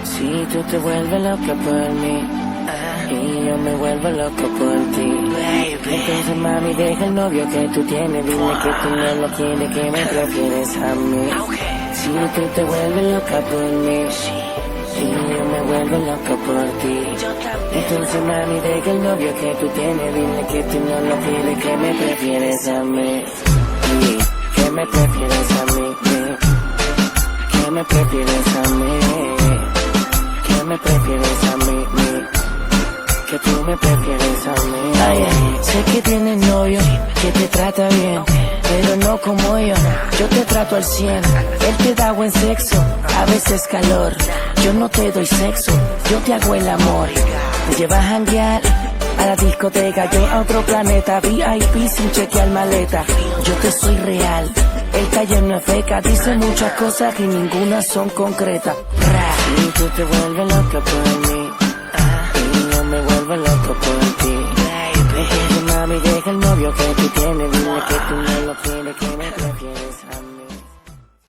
Si tú te vuelves loca por mí y yo me vuelvo loco por ti, entonces mami deja el novio que tú tienes, dile que tú no lo quieres, que me prefieres a mí. Si tú te vuelves loca por mí y yo me vuelvo loco por ti, entonces mami deja el novio que tú tienes, dile que tú no lo quieres, que me prefieres a mí. Que me prefieres a mí, que me prefieres a mí, que me prefieres a mí, que tú me prefieres a mí. Ay, sé que tienes novio, que te trata bien, pero no como yo te trato al 100. Él te da buen sexo, a veces calor. Yo no te doy sexo, yo te hago el amor. Te llevas a janguear a la discoteca, yo a otro planeta, VIP sin chequear maleta. Yo te soy real, el taller no es feca, dice muchas cosas y ninguna son concretas. Y tú te vuelves loca por mí y yo me vuelvo loco por ti. Entonces mami deja el novio que tú tienes, dile que tú no lo quieres, que me prefieres.